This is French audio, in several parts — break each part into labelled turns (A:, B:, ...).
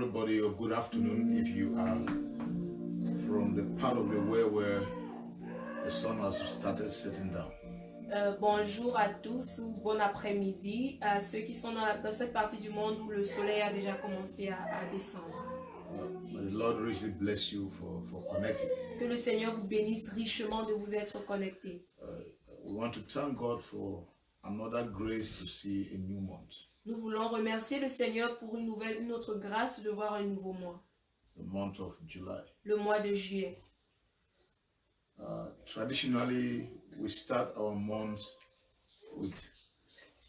A: everybody, or good afternoon if you are from the part of the world where the sun has started setting down.
B: Bonjour à tous ou bon après-midi à ceux qui sont dans cette partie du monde où le soleil a déjà commencé à descendre.
A: May the Lord richly bless you for connecting.
B: Que le Seigneur vous bénisse richement de vous être connectés.
A: We want to thank God for another grace to see a new month.
B: Nous voulons remercier le Seigneur pour une autre grâce de voir un nouveau mois.
A: The month of July.
B: Le mois de juillet.
A: Traditionally, we start our months with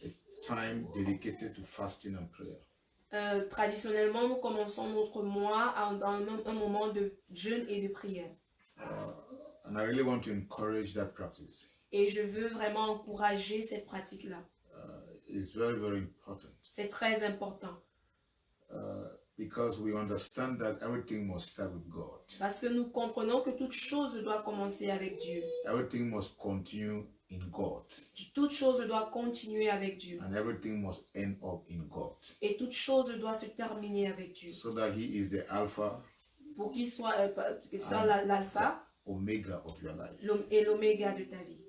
A: a time dedicated to fasting and prayer.
B: Traditionnellement, nous commençons notre mois dans un moment de jeûne et de prière.
A: And I really want to encourage that practice.
B: Et je veux vraiment encourager cette pratique-là.
A: It's very, very important.
B: C'est très important.
A: Because we understand that everything must start with God.
B: Parce que nous comprenons que toute chose doit commencer avec Dieu.
A: Everything must continue in God.
B: Toute chose doit continuer avec Dieu.
A: And everything must end up in God.
B: Et toute chose doit se terminer avec Dieu.
A: So that He is the Alpha.
B: Pour qu'il soit l'alpha,
A: Omega of your life.
B: Et l'oméga de ta vie.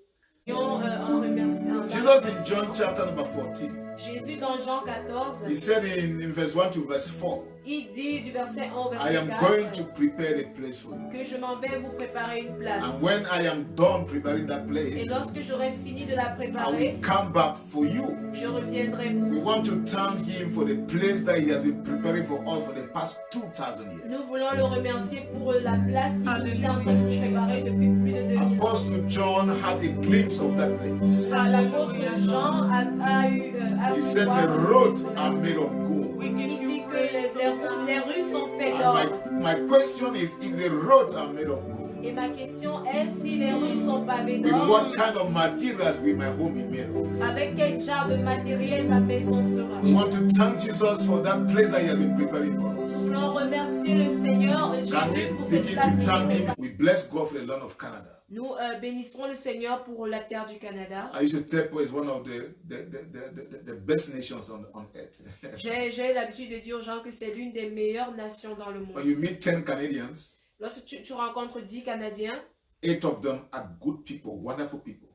A: Jesus in John chapter number 14.
B: Jésus dans Jean 14.
A: He said in verse 1 to verse 4.
B: Il dit du verset 1 au verset
A: I am
B: 4.
A: going to prepare a place for you.
B: Que je m'en vais vous préparer une place.
A: And when I am done preparing that
B: Et
A: place,
B: lorsque j'aurai fini de la
A: I
B: préparer,
A: will come back for you.
B: je reviendrai
A: We
B: pour vous.
A: want to thank Him for the place that He has been preparing for us for the past 2,000 years.
B: Nous voulons le remercier pour la place qu'il est en train de nous préparer depuis plus de 2000 ans.
A: Apostle John had a glimpse of that place.
B: L'apôtre Jean a eu
A: He said the roads are made of gold.
B: il dit que les rues sont faites
A: And
B: d'or.
A: my question is, if the roads are made of gold,
B: Et ma question est si les rues sont pavées
A: with
B: d'or,
A: what kind of materials will my home be made of?
B: avec quel genre de matériel ma maison sera.
A: We want to thank Jesus for that place that He has been preparing for us.
B: Nous voulons remercier le Seigneur
A: Can
B: Jésus
A: we
B: pour cette
A: begin
B: place.
A: to thank Him? We bless God for the land of Canada.
B: Nous bénissons le Seigneur pour la terre du Canada.
A: I used to tell people it's one of the best nations on earth.
B: J'ai l'habitude de dire aux gens que c'est l'une des meilleures nations dans le
A: When
B: monde.
A: you meet 10 Canadians,
B: Lorsque tu rencontres 10 Canadiens,
A: 8 of them are good people, wonderful people.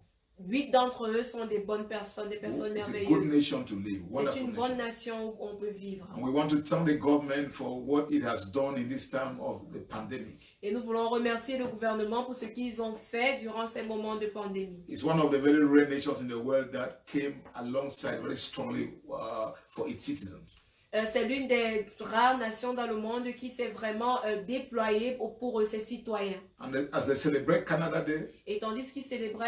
B: 8 d'entre eux sont des bonnes personnes, des personnes
A: It's a good
B: merveilleuses.
A: nation to live,
B: C'est
A: wonderful
B: une bonne
A: nation.
B: nation où on peut vivre.
A: And we want to thank the government for what it has done in this time of the pandemic.
B: Et nous voulons remercier le gouvernement pour ce qu'ils ont fait durant ces moments de pandémie.
A: It's one of the very rare nations in the world that came alongside very strongly for its citizens.
B: C'est l'une des rares nations dans le monde qui s'est vraiment déployée pour ses citoyens.
A: And as they celebrate Canada Day,
B: Et tandis qu'ils célèbrent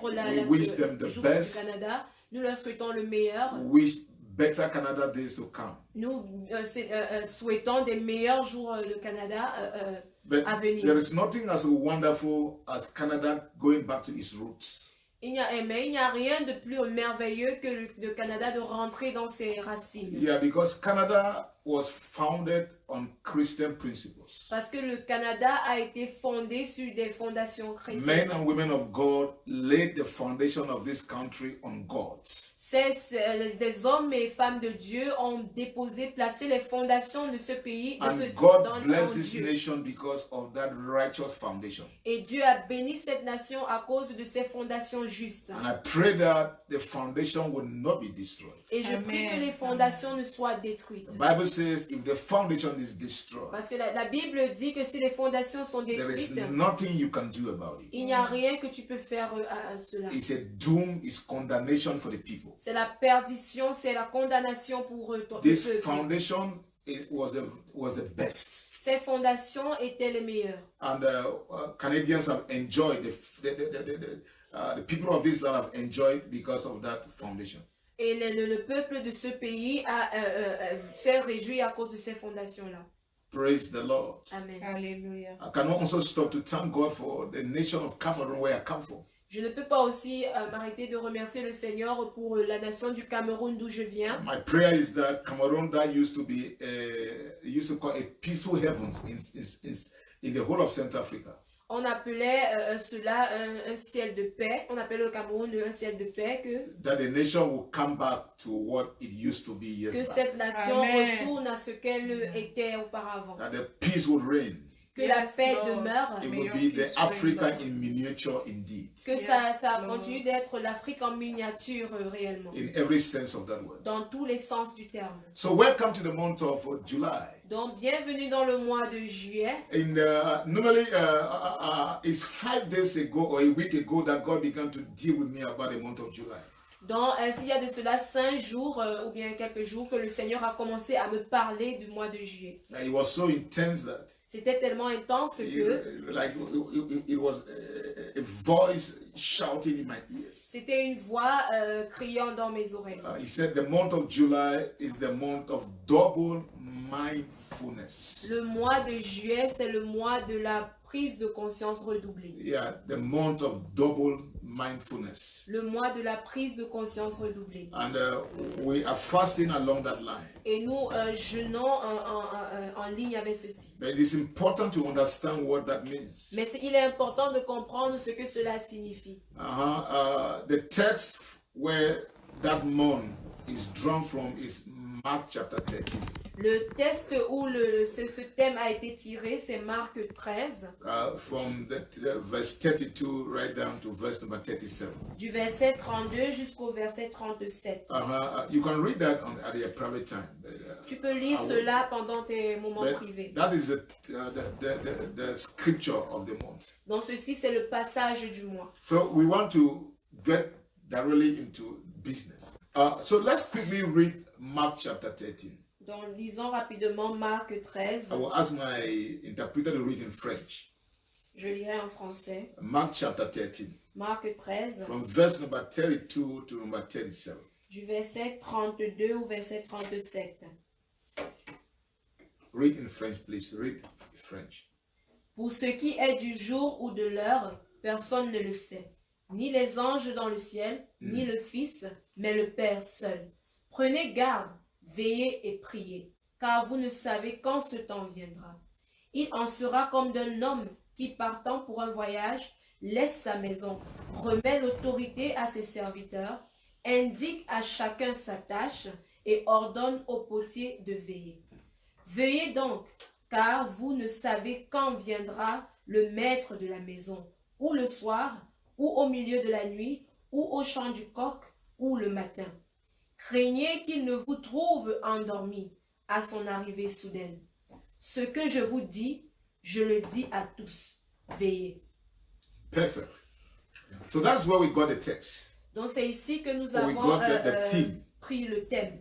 A: We wish them the
B: le jour
A: best.
B: du Canada, nous leur souhaitons le meilleur.
A: we wish better Canada days to come.
B: Nous souhaitons des meilleurs jours de Canada
A: But
B: à venir.
A: there is nothing as wonderful as Canada going back to its roots.
B: Mais il n'y a rien de plus merveilleux que le Canada de rentrer dans ses racines.
A: Yeah, because Canada was founded on Christian principles.
B: Parce que le Canada a été fondé sur des fondations
A: Men
B: chrétiennes.
A: and women of God laid the foundation of this country on God.
B: Des hommes et femmes de Dieu ont placé les fondations de ce pays
A: And
B: dans
A: God blessed
B: en
A: this
B: Dieu.
A: nation because of that righteous foundation.
B: Et Dieu a béni cette nation à cause de ses fondations justes.
A: And I pray that the foundation will not be destroyed.
B: Et je prie que les fondations ne soient détruites.
A: The Bible says if the foundation is destroyed,
B: Parce que la Bible dit que si les fondations sont
A: there is
B: détruites,
A: nothing you can do about it.
B: il n'y a rien que tu peux faire à cela.
A: It's a doom, it's condemnation for the people.
B: C'est la perdition, c'est la condamnation pour le
A: This
B: peuple.
A: foundation was the best.
B: Ces fondations étaient les meilleures.
A: And Canadians have enjoyed, the people of this land have enjoyed because of that foundation.
B: Et le peuple de ce pays s'est réjoui à cause de ces fondations-là.
A: Praise the Lord.
B: Amen.
C: Hallelujah.
A: I cannot also stop to thank God for the nation of Cameroon where I come from.
B: Je ne peux pas aussi m'arrêter de remercier le Seigneur pour la nation du Cameroun d'où je viens.
A: My prayer is that Cameroon, that used to call a peaceful heavens in the whole of Central Africa.
B: On appelait cela un ciel de paix. On appelle au Cameroun un ciel de paix,
A: that the nation will come back to what it used to be years
B: que
A: back.
B: cette nation
C: Amen.
B: retourne à ce qu'elle était auparavant.
A: That the peace would reign.
B: Que la
C: Yes,
B: paix
C: Lord.
B: demeure.
A: It
C: May
A: will
C: your
A: be
C: peace
A: the Africa
C: reign, Lord.
A: in miniature indeed,
B: Que
C: Yes,
B: ça
C: Lord.
B: continue d'être l'Afrique en miniature réellement.
A: in every sense of that word.
B: Dans tous les sens du terme.
A: So welcome to the month of July.
B: Donc, bienvenue dans le mois de juillet.
A: And normally it's 5 days ago or a week ago that God began to deal with me about the month of July.
B: Donc, s'il y a de cela 5 jours ou bien quelques jours que le Seigneur a commencé à me parler du mois de juillet.
A: And it was so intense that
B: C'était tellement intense que
A: it was a voice shouting in my ears.
B: c'était une voix criant dans mes oreilles.
A: He said the month of July is the month of double mindfulness.
B: Le mois de juillet, c'est le mois de la prise de conscience redoublée.
A: Yeah, the month of double mindfulness.
B: Le mois de la prise de conscience redoublée.
A: And we are fasting along that line.
B: Et nous jeûnons en ligne avec ceci.
A: But it is important to understand what that means.
B: Mais il est important de comprendre ce que cela signifie.
A: The text where that month is drawn from is Mark chapter 13.
B: Le texte où ce thème a été tiré, c'est Marc 13,
A: From the verse 32 right down to verse number 37.
B: du verset 32 jusqu'au verset 37.
A: You can read that at your private time.
B: Tu peux lire cela pendant tes moments
A: But
B: privés.
A: that is the scripture of the month.
B: Donc ceci, c'est le passage du mois.
A: So we want to get directly into business. So let's quickly read Mark chapter 13.
B: Donc lisons rapidement Marc 13.
A: I will ask my interpreter to read in French.
B: Je lirai en français.
A: Mark chapter 13,
B: Marc 13,
A: from verse number 32 to number 37.
B: du verset 32 au verset 37.
A: Read in French, please. Read French.
B: Pour ce qui est du jour ou de l'heure, personne ne le sait. Ni les anges dans le ciel, ni le Fils, mais le Père seul. Prenez garde, veillez et priez, car vous ne savez quand ce temps viendra. Il en sera comme d'un homme qui, partant pour un voyage, laisse sa maison, remet l'autorité à ses serviteurs, indique à chacun sa tâche et ordonne au potier de veiller. Veillez donc, car vous ne savez quand viendra le maître de la maison, ou le soir, ou au milieu de la nuit, ou au chant du coq, ou le matin. Craignez qu'il ne vous trouve endormi à son arrivée soudaine. Ce que je vous dis, je le dis à tous. Veillez.
A: Perfect. So that's where we got the text.
B: Donc c'est ici que nous
A: So we
B: avons
A: got the theme.
B: pris le thème,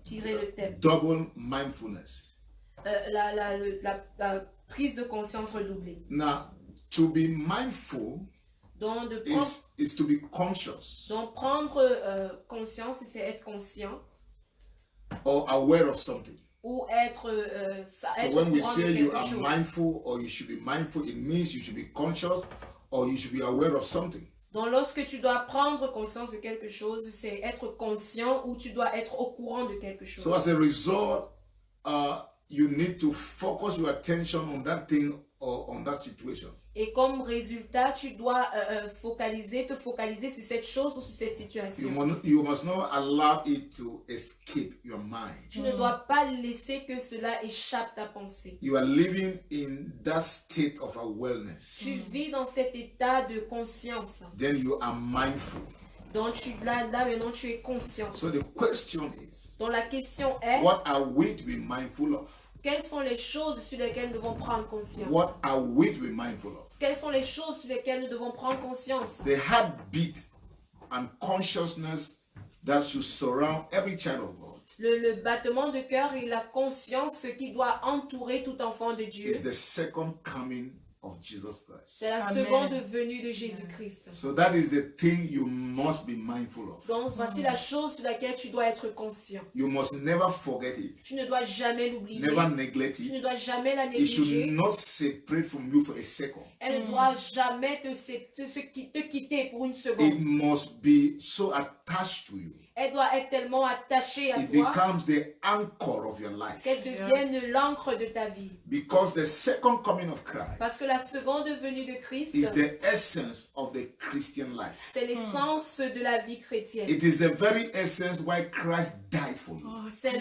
B: tiré le thème.
A: Double mindfulness.
B: La prise de conscience redoublée.
A: Now, to be mindful
B: Donc de prendre,
A: is to be conscious
B: donc prendre conscience, c'est être conscient
A: or aware of something.
B: ou être,
A: So
B: être
A: when we
B: au courant de
A: say you
B: quelque
A: are
B: chose.
A: mindful or you should be mindful, it means you should be conscious or you should be aware of something.
B: Donc lorsque tu dois prendre conscience de quelque chose, c'est être conscient ou tu dois être au courant de quelque chose.
A: So as a result, you need to focus your attention on that thing or on that situation.
B: Et comme résultat, tu dois te focaliser sur cette chose ou sur cette
A: You
B: situation.
A: must not allow it to escape your mind.
B: Tu ne dois pas laisser que cela échappe ta pensée.
A: You are living in that state of awareness.
B: Tu vis dans cet état de conscience.
A: Then you are mindful.
B: Donc là maintenant tu es conscient.
A: So the question is,
B: Donc la question est,
A: what are we to be mindful of?
B: quelles sont les choses sur lesquelles nous devons prendre conscience?
A: What are we to be mindful of?
B: Quelles sont les choses sur lesquelles nous devons prendre conscience?
A: The heartbeat and consciousness that should surround every child of God
B: Le battement de cœur et la conscience qui doit entourer tout enfant de Dieu.
A: is the second coming of Jesus Christ.
B: C'est la
C: Amen.
B: seconde venue de Jésus-Christ.
A: So that is the thing you must be mindful of.
B: Donc voici la chose sur laquelle tu dois être conscient.
A: You must never forget it.
B: Tu ne dois jamais l'oublier.
A: Never neglect
B: Tu
A: it.
B: ne dois jamais la
A: It should
B: négliger.
A: not separate from you for a second.
B: Elle ne doit jamais te quitter pour une
A: It
B: seconde.
A: must be so attached to you.
B: Elle doit être tellement attachée à
A: It
B: toi
A: becomes the anchor of your life.
B: qu'elle devienne l'encre de ta vie.
A: Because the second coming of
B: Parce
A: Christ
B: que la seconde venue de Christ,
A: is the essence of the Christian life.
B: c'est l'essence de la vie chrétienne.
A: It is the very essence why Christ died for you.
B: C'est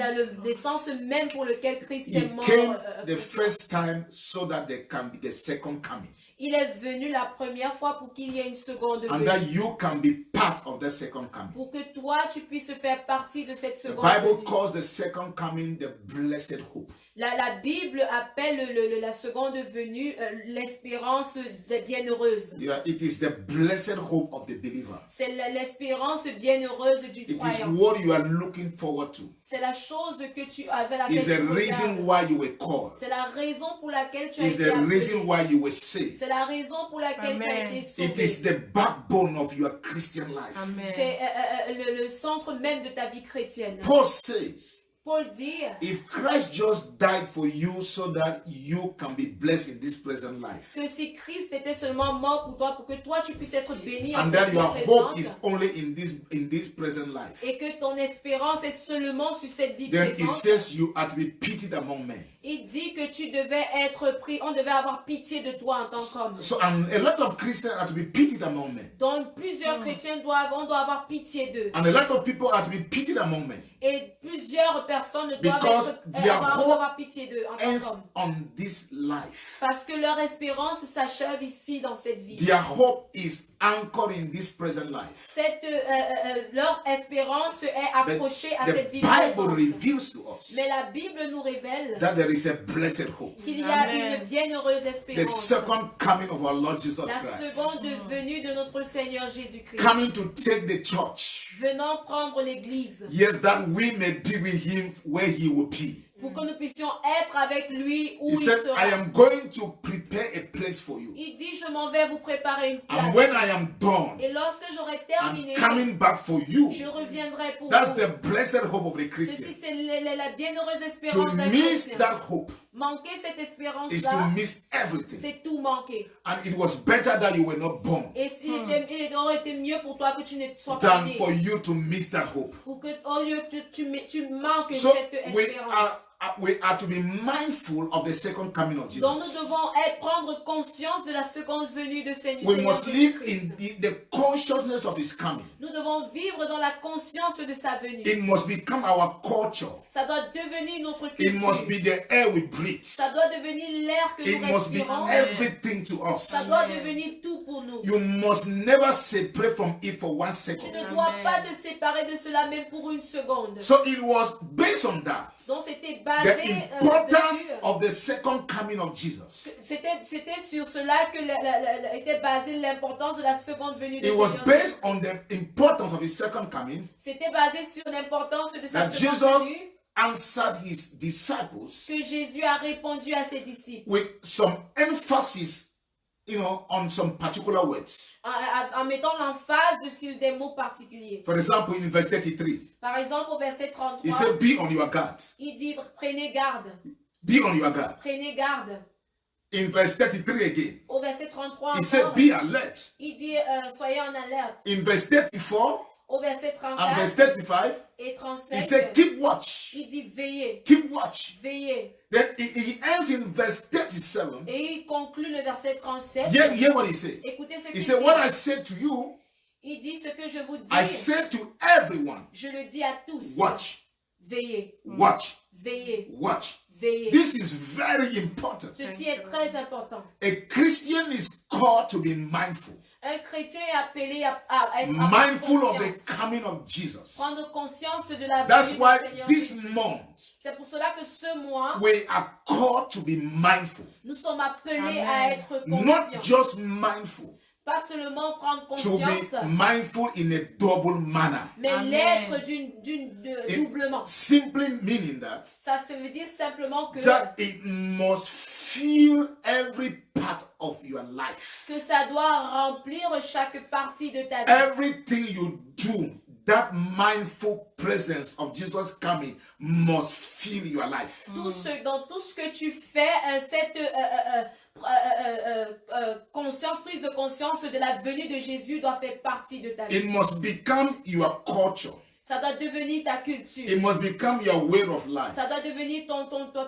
B: l'essence même pour laquelle Christ
A: He
B: est mort.
A: came the
B: pour toi.
A: first time so that there can be the second coming.
B: Il est venu la première fois pour qu'il y ait une seconde
A: And
B: venue.
A: that you can be part of the second coming.
B: Pour que toi, tu puisses faire partie de cette
A: The
B: seconde
A: Bible
B: venue.
A: calls the second coming the blessed hope.
B: La Bible appelle la seconde venue l'espérance bienheureuse.
A: Yeah, it is the blessed hope of the believer.
B: C'est l'espérance bienheureuse du
A: It is
B: croyant.
A: what you are looking forward to.
B: C'est la chose que tu avais la
A: It's the reason why you were called.
B: C'est la raison pour laquelle tu as
A: It's
B: été
A: the
B: appelé.
A: reason why you were saved.
B: C'est la raison pour laquelle tu as
C: Amen.
B: été
A: It
B: sauvé.
A: is the backbone of your Christian life.
C: Amen.
B: C'est le centre même de ta vie chrétienne.
A: Paul says,
B: Paul dit,
A: if Christ just died for you so that you can be blessed in this present life,
B: que si Christ était seulement mort pour que toi tu puisses être béni en
A: and
B: cette
A: that
B: vie
A: your hope
B: présente,
A: is only in this present life,
B: et que ton espérance est seulement sur cette vie
A: then it
B: présente,
A: says you are to be pitied among men.
B: il dit que tu devais être pris, on devait avoir pitié de toi en tant qu'homme.
A: So and a lot of Christians are to be pitied among men.
B: Donc plusieurs chrétiens on doit avoir pitié d'eux.
A: And a lot of people are to be pitied among men.
B: Et plusieurs personnes doivent
A: Because their hope
B: avoir pitié d'eux en tant
A: ends
B: qu'hommes.
A: on this life.
B: Parce que leur espérance s'achève ici dans cette vie.
A: Their hope is anchored in this present life.
B: Leur espérance est accrochée à
A: The
B: cette vie
A: Bible
B: présente.
A: reveals to us
B: Mais la Bible nous révèle
A: that there is a blessed hope.
B: qu'il y a
C: Amen.
B: une bienheureuse
A: The
B: espérance.
A: second coming of our Lord Jesus
B: La
A: Christ.
B: seconde venue de notre Seigneur Jésus-Christ.
A: Coming to take the church.
B: Venant prendre l'église
A: Yes, that we may be with him where he will be.
B: pour que nous puissions être avec lui où
A: He
B: il
A: said,
B: sera.
A: I am going to prepare a place for you.
B: Il dit, je m'en vais vous préparer une
A: And
B: place.
A: when I am done,
B: Et lorsque j'aurai
A: I'm
B: terminé,
A: coming back for you.
B: je reviendrai pour
A: That's
B: vous.
A: the blessed hope of the Christian.
B: Ceci, c'est la bienheureuse
A: To
B: espérance d'un
A: miss
B: chrétien.
A: that hope
B: Manquer cette
A: is to
B: espérance-là,
A: miss everything.
B: c'est tout manquer.
A: And it was better that you were not born
B: Et il aurait été mieux pour toi que tu ne sois pas
A: than
B: né.
A: for you to miss that hope.
B: Pour que, au lieu que tu manques
A: So
B: cette
A: we
B: espérance.
A: are to be mindful of the second coming of
B: Donc nous
A: Jesus.
B: devons prendre conscience de la seconde venue de Seigneur.
A: We must live
B: Jésus-Christ.
A: in the consciousness of his coming.
B: Nous devons vivre dans la conscience de sa venue.
A: It must become our culture.
B: Ça doit devenir notre
A: It must
B: culture.
A: be the air we breathe.
B: Ça doit devenir l'air que
A: It
B: nous
A: must be
B: respirons.
A: everything to us.
B: Ça doit devenir tout pour nous.
A: You must never separate from it for 1
B: Tu
A: second.
B: ne dois
C: Amen.
B: pas te séparer de cela même pour une seconde.
A: So it was based on that.
B: Donc c'était
A: The
B: basé
A: importance
B: dessus.
A: of the second coming of Jesus.
B: C'était sur cela que était basée l'importance de la seconde venue de
A: It was
B: Seigneur.
A: based on the importance of his second coming
B: C'était basé sur l'importance de sa
A: that
B: seconde
A: Jesus
B: venue
A: answered his disciples
B: que Jésus a répondu à ses disciples
A: with some emphasis, on some particular words.
B: en mettant l'emphase sur des mots particuliers.
A: For example, in verse 33,
B: Par exemple, au verset
A: he
B: 33,
A: said, "Be on your guard.
B: il dit prenez garde,
A: Be on your guard."
B: prenez garde.
A: In verse 33 again,
B: Au verset 33,
A: he said,
B: encore,
A: "Be alert."
B: il dit soyez en alerte.
A: In verse 34
B: Au verset
A: and verse
B: 34
A: 35,
B: et
A: he
B: 37,
A: said, "Keep watch.
B: il dit veillez,
A: Keep watch."
B: veillez.
A: Then he ends in verse 37.
B: Et il conclut le verset 37.
A: Hear what he says.
B: Écoutez ce
A: He
B: qu'il
A: said,
B: dit.
A: "What I said to you,
B: Il dit ce que je vous dis,
A: I said to everyone,
B: je le dis à tous.
A: watch,
B: Veillez,
A: watch,
B: veillez,
A: watch."
B: veillez.
A: This is very important.
B: Ceci est très important.
A: A Christian is called to be mindful.
B: Un chrétien est appelé à être
A: Mindful of
B: conscience.
A: the coming of Jesus.
B: Prendre conscience de la
A: That's
B: venue
A: why
B: du Seigneur
A: this
B: Jésus.
A: month
B: C'est pour cela que ce mois,
A: we are called to be mindful.
B: nous sommes appelés
C: Amen.
B: à être
A: Not
B: conscients.
A: just mindful,
B: Pas seulement prendre
A: to
B: conscience,
A: be mindful in a double manner.
B: mais
C: Amen.
B: l'être
A: It-
B: doublement.
A: Simply meaning that
B: Ça veut dire simplement que
A: it must fill every part of your life.
B: ça doit remplir chaque partie de ta vie.
A: Everything you do, that mindful presence of Jesus coming must fill your life.
B: Dans tout ce que tu fais, cette prise de conscience de la venue de Jésus doit faire partie de ta vie.
A: It must become your culture.
B: Ça doit devenir ta culture.
A: It must become your way of life.
B: Ça doit devenir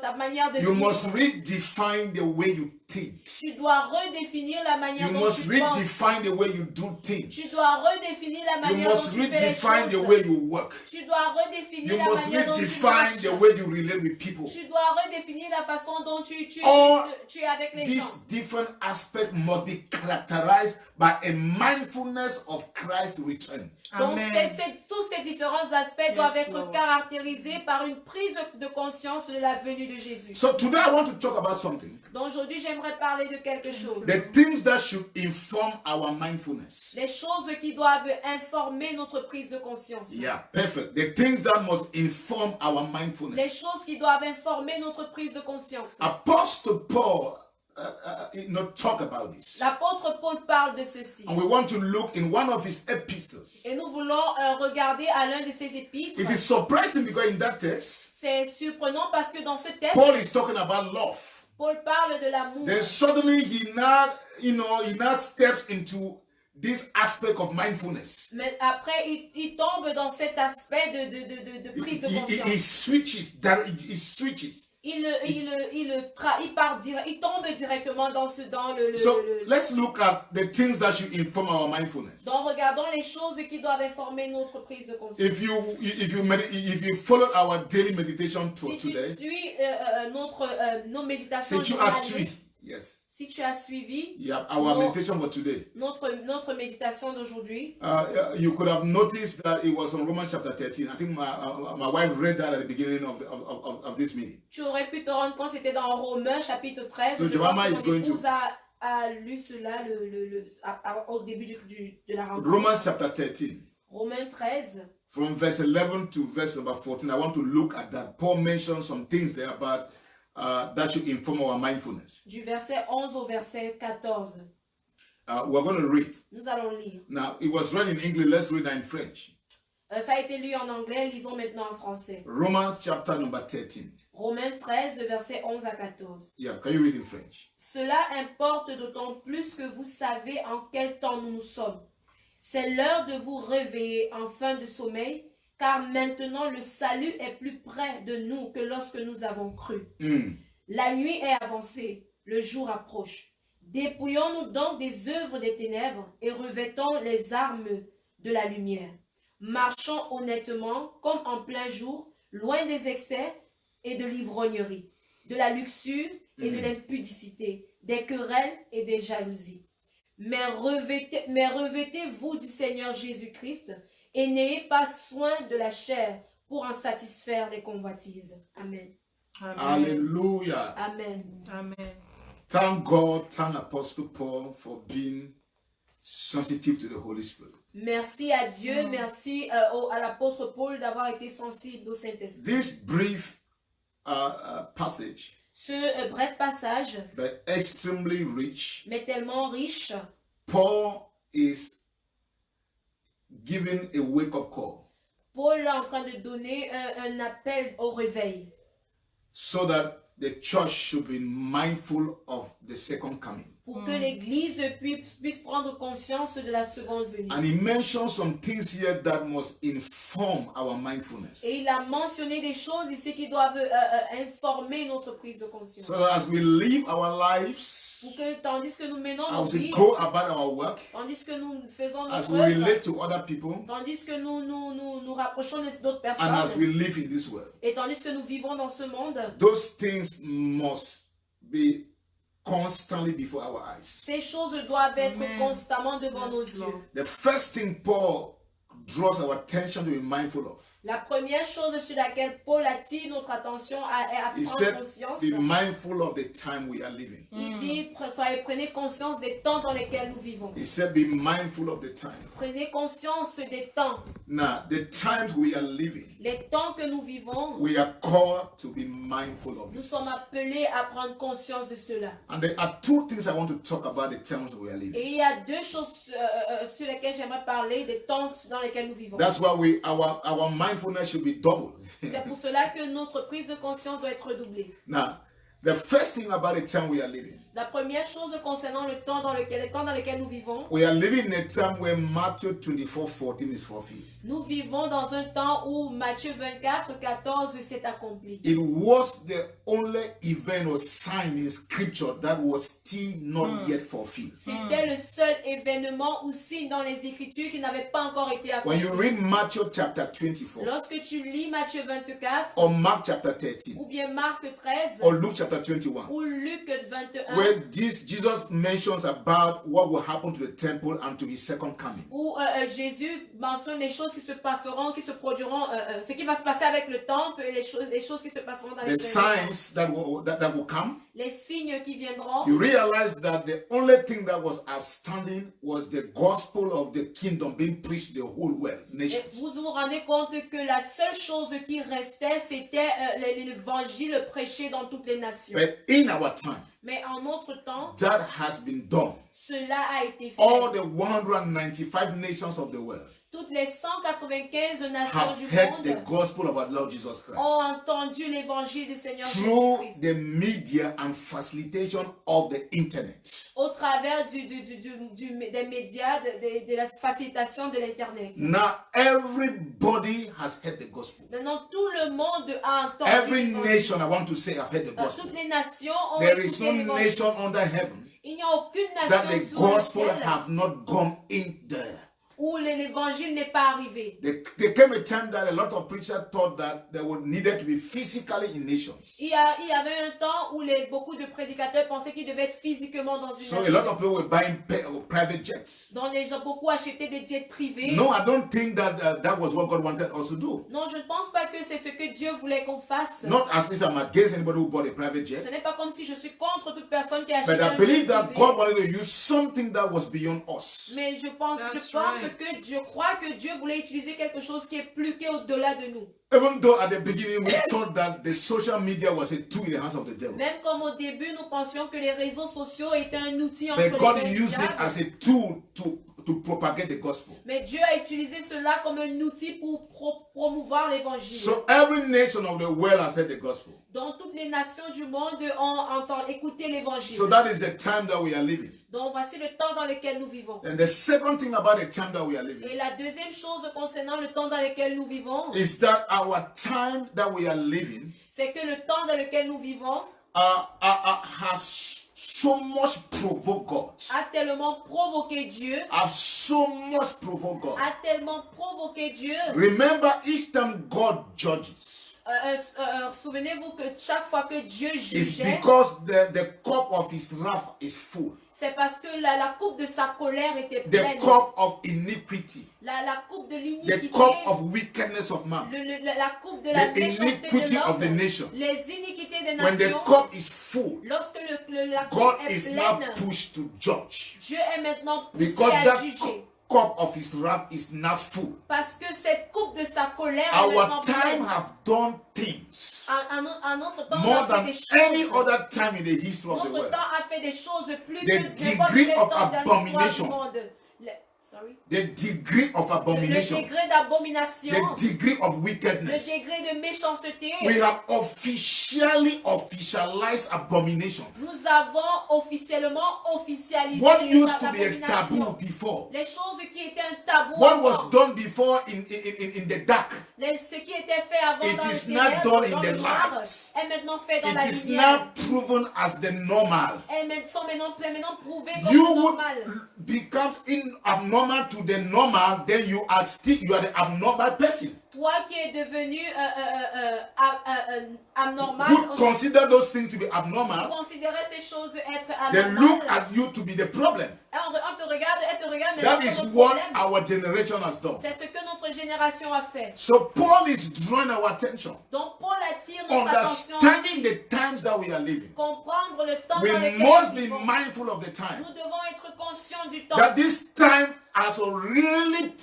B: ta manière de
A: You
B: vivre.
A: must redefine the way you think.
B: Tu dois redéfinir la manière
A: You
B: dont
A: must
B: tu penses.
A: redefine the way you do
B: Tu
A: things.
B: dois redéfinir la
A: You
B: manière dont
A: must
B: tu fais les
A: redefine the
B: choses.
A: way you work.
B: Tu dois redéfinir
A: You
B: la
A: must
B: manière dont tu
A: redefine
B: marches.
A: the way you relate with people.
B: Tu dois redéfinir la façon dont tu es avec les
A: These
B: gens.
A: different aspects must be characterized by a mindfulness of Christ's return.
B: Donc,
C: Amen.
B: tous ces différents aspects doivent être
C: Lord.
B: caractérisés par une prise de conscience de la venue de Jésus.
A: So today I want to talk about something.
B: Donc, aujourd'hui, j'aimerais parler de quelque chose.
A: The things that should inform our mindfulness.
B: Les choses qui doivent informer notre prise de conscience.
A: Yeah, perfect. The things that must inform our
B: Les
A: mindfulness.
B: choses qui doivent informer notre prise de conscience.
A: Apostle Paul talk about this.
B: L'apôtre Paul parle de ceci.
A: And we want to look in one of his epistles.
B: Et nous voulons regarder à l'un de ses épîtres.
A: It is surprising because in that text,
B: C'est surprenant parce que dans ce texte,
A: Paul is talking about love.
B: Paul parle de l'amour.
A: Then suddenly he now steps into this aspect of mindfulness.
B: Mais après, il tombe dans cet aspect de prise de
A: He
B: conscience.
A: switches.
B: Il tombe directement dans le.
A: So let's look at the things that should inform our mindfulness.
B: Donc, regardons les choses qui doivent informer notre prise de conscience.
A: If you follow our daily meditation for
B: Si tu
A: today,
B: suis nos méditations
A: since you are
B: journalières,
A: sweet, yes,
B: si tu as suivi
A: yeah, our
B: No.
A: meditation for today,
B: notre méditation d'aujourd'hui,
A: you could have noticed that it was on Romans chapter 13. I think my wife read that at the beginning of this meeting.
B: tu aurais pu te rendre compte, c'était dans Romains chapitre 13.
A: So
B: Je pense
A: Jemima
B: que
A: is
B: ton
A: going to-
B: épouse a lu cela au début de la rencontre.
A: Romans chapter 13.
B: Romains 13,
A: From verse 11 to verse number 14, I want to look at that. Paul mentioned some things there about that should inform our mindfulness.
B: du verset 11 au verset 14.
A: We're going to read.
B: Nous allons lire.
A: Now, it was read in English. Let's read that in French.
B: Ça a été lu en anglais, lisons maintenant en français.
A: Romans chapter number 13.
B: Romains 13, verset 11 à 14.
A: Yeah, can you read in French?
B: Cela importe d'autant plus que vous savez en quel temps nous sommes. C'est l'heure de vous réveiller en fin de sommeil, car maintenant le salut est plus près de nous que lorsque nous avons cru. La nuit est avancée, le jour approche. Dépouillons-nous donc des œuvres des ténèbres et revêtons les armes de la lumière. Marchons honnêtement comme en plein jour, loin des excès et de l'ivrognerie, de la luxure et de l'impudicité, des querelles et des jalousies. Mais revêtez-vous du Seigneur Jésus-Christ et n'ayez pas soin de la chair pour en satisfaire les convoitises. Amen.
C: Amen.
A: Hallelujah.
B: Amen.
C: Amen.
A: Thank God, thank Apostle Paul for being sensitive to the Holy Spirit.
B: Merci à Dieu, merci à l'apôtre Paul d'avoir été sensible au Saint-Esprit.
A: This brief passage,
B: Ce bref passage,
A: but extremely rich,
B: mais tellement riche,
A: Paul is giving a wake-up call
B: Paul est en train de donner un appel au réveil
A: so that the church should be mindful of the second coming.
B: pour que l'Église puisse prendre conscience de la seconde venue.
A: And he mentions some things here that must inform our mindfulness.
B: Et il a mentionné des choses ici qui doivent informer notre prise de conscience.
A: So that as we live our lives,
B: Pour que, tandis que nous menons nos
A: as we
B: vies,
A: go about our work,
B: tandis que nous faisons
A: as
B: notre
A: we
B: œuvre,
A: relate to other people,
B: tandis que nous rapprochons d'autres
A: and as
B: personnes,
A: we live in this world,
B: et tandis que nous vivons dans ce monde,
A: those things must be constantly before our eyes.
B: ces choses doivent être
C: Amen.
B: constamment devant nos
C: Yes,
B: yeux.
C: Lord.
A: The first thing Paul draws our attention to be mindful of,
B: La première chose sur laquelle Paul attire notre attention à
A: he
B: prendre
A: said,
B: conscience,
A: be mindful of the time we are living.
B: il dit, prenez conscience des temps dans lesquels nous vivons.
A: He said, be mindful of the time.
B: Prenez conscience des temps.
A: Now, the times we are living,
B: Les temps que nous vivons,
A: we are called to be mindful of
B: nous
A: it.
B: sommes appelés à prendre conscience de cela.
A: And there are two things I want to talk about the times we are living.
B: Et il y a deux choses sur lesquelles j'aimerais parler, des temps dans lesquels nous vivons.
A: That's why our mindfulness should be doubled.
B: C'est pour cela que notre prise de conscience doit être redoublée.
A: Now, the first thing about the time we are living,
B: La première chose concernant les temps dans lesquels nous vivons,
A: we are living in a time where Matthew 24:14 is fulfilled.
B: Nous vivons dans un temps où Matthieu 24, 14 s'est accompli.
A: It was the only event or sign in scripture that was still not yet fulfilled.
B: C'était le seul événement ou signe dans les Écritures qui n'avait pas encore été
A: When
B: accompli.
A: you read Matthew chapter 24
B: Lorsque tu lis Matthieu 24
A: or Mark chapter 13
B: ou bien Marc 13
A: or Luke chapter 21,
B: ou Luc 21
A: where Jesus mentions about what will happen to the temple and to his second coming.
B: où Jésus mentionne les choses qui se passeront, qui se produiront, ce qui va se passer avec le temple et les choses qui se passeront dans les
A: The signs that will come,
B: les signes qui viendront.
A: you realize that the only thing that was outstanding was the gospel of the kingdom being preached to the whole world,
B: Et
A: nations.
B: vous vous rendez compte que la seule chose qui restait, c'était l'évangile prêché dans toutes les nations.
A: But in our time,
B: Mais en notre temps,
A: that has been done.
B: cela a été fait.
A: All the 195 nations of the world
B: Toutes les 195 nations
A: have
B: du
A: heard the
B: monde
A: gospel of our Lord Jesus
B: ont
A: Christ
B: entendu l'évangile du Seigneur
A: through
B: Jésus-Christ
A: the media and facilitation of the internet.
B: au travers des médias, de la facilitation de l'Internet.
A: Now everybody has heard the gospel.
B: Maintenant, tout le monde a entendu
A: Every
B: l'évangile.
A: nation, I want to say, have heard the gospel.
B: Toutes les nations ont
A: There is
B: écouté
A: no
B: l'évangile.
A: nation under heaven
B: Il n'y a aucune
A: that
B: nation
A: the
B: sous le
A: gospel
B: ciel
A: have not gone in there.
B: où l'évangile n'est pas arrivé.
A: There came a time that a lot of preachers thought that they would needed to be physically in nations.
B: Il y avait un temps où beaucoup de prédicateurs pensaient qu'ils devaient être physiquement dans une
A: So a lot
B: nation.
A: of people were buying private jets.
B: Donc les gens beaucoup achetaient des jets privés.
A: No, I don't think that that was what God wanted us to do.
B: Non, je ne pense pas que c'est ce que Dieu voulait qu'on fasse.
A: Not as if I'm against anybody who bought a private
B: Ce
A: jet,
B: n'est pas comme si je suis contre toute personne qui achète
A: but I
B: un jet
A: believe that
B: privé.
A: God wanted to use something that was beyond us.
B: Mais je pense que je crois que Dieu voulait utiliser quelque chose qui est plus qu'au-delà de nous.
A: Even though at the beginning we thought that the social media was a tool in the hands of the devil,
B: Même comme au début, nous pensions que les réseaux sociaux étaient un outil entre
A: but
B: les
A: God
B: mains du
A: used it
B: diable.
A: as a tool to propagate the gospel.
B: Mais Dieu a utilisé cela comme un outil pour promouvoir l'évangile.
A: So every nation of the world has heard the gospel.
B: Donc toutes les nations du monde ont écouté l'évangile.
A: So that is the time that we are living.
B: Donc voici le temps dans lequel nous vivons.
A: And the second thing about the time that we are living
B: Et la deuxième chose concernant le temps dans lequel nous vivons,
A: is that our time that we are living
B: c'est que le temps dans lequel nous vivons
A: has so much provoked God.
B: a tellement provoqué Dieu,
A: Have so much provoked God.
B: a tellement provoqué Dieu.
A: Remember, each time God judges,
B: Souvenez-vous que chaque fois que Dieu
A: it's
B: jugeait,
A: because the cup of his wrath is full.
B: c'est parce que la coupe de sa colère était
A: The
B: pleine.
A: cup of iniquity,
B: La coupe de
A: the
B: l'iniquité,
A: cup of wickedness of man,
B: la coupe de la
A: the
B: méchanceté
A: iniquity
B: de
A: of the
B: l'homme,
A: nation.
B: les iniquités des
A: When the
B: nations.
A: cup is full,
B: Lorsque la coupe
A: God
B: est
A: is now
B: pleine,
A: pushed to judge.
B: Dieu est maintenant poussé
A: Because
B: à
A: that
B: juger.
A: cup of his wrath is now full.
B: Parce que cette coupe de sa colère est maintenant
A: Our time
B: pleine.
A: have done things
B: En notre temps, on
A: more
B: a fait
A: than
B: des
A: any
B: choses.
A: other time in the history of the
B: Notre
A: world.
B: temps a fait des choses plus
A: The
B: que n'importe
A: degree
B: quel
A: of
B: temps dans l'histoire
A: abomination.
B: du monde. Sorry.
A: The degree of
B: Le
A: abomination,
B: degré d'abomination,
A: the degree of
B: le
A: wickedness.
B: degré de méchanceté.
A: We have officialized abomination.
B: Nous avons officiellement officialisé
A: What
B: les
A: used to be a
B: abominations.
A: taboo before,
B: Les choses qui étaient un tabou
A: what was
B: avant,
A: done before in the dark,
B: ce qui était fait avant
A: It
B: dans
A: is
B: le
A: not
B: ténèbres,
A: done in
B: dans
A: the
B: le noir,
A: light.
B: est maintenant fait dans la
A: it is
B: lumière.
A: now proven as the normal.
B: Elles sont maintenant prouvées comme
A: You
B: le
A: would
B: normal.
A: become abnormal to the normal, then you are the abnormal person.
B: Toi qui es devenu abnormal,
A: Would consider those things to be abnormal,
B: considérer ces choses être
A: then look
B: anormales.
A: at you to be the problem.
B: On te regarde, elle te regarde, mais
A: That
B: c'est
A: is
B: notre
A: what
B: problème.
A: our generation has done.
B: C'est ce que notre génération a fait.
A: So Paul is drawing our attention,
B: Donc Paul attire notre attention
A: understanding
B: aussi.
A: the times that we are living.
B: Comprendre le temps
A: We
B: dans lequel
A: must
B: nous
A: be
B: vivons.
A: mindful of the time.
B: Nous devons être conscients du temps.
A: That this time has really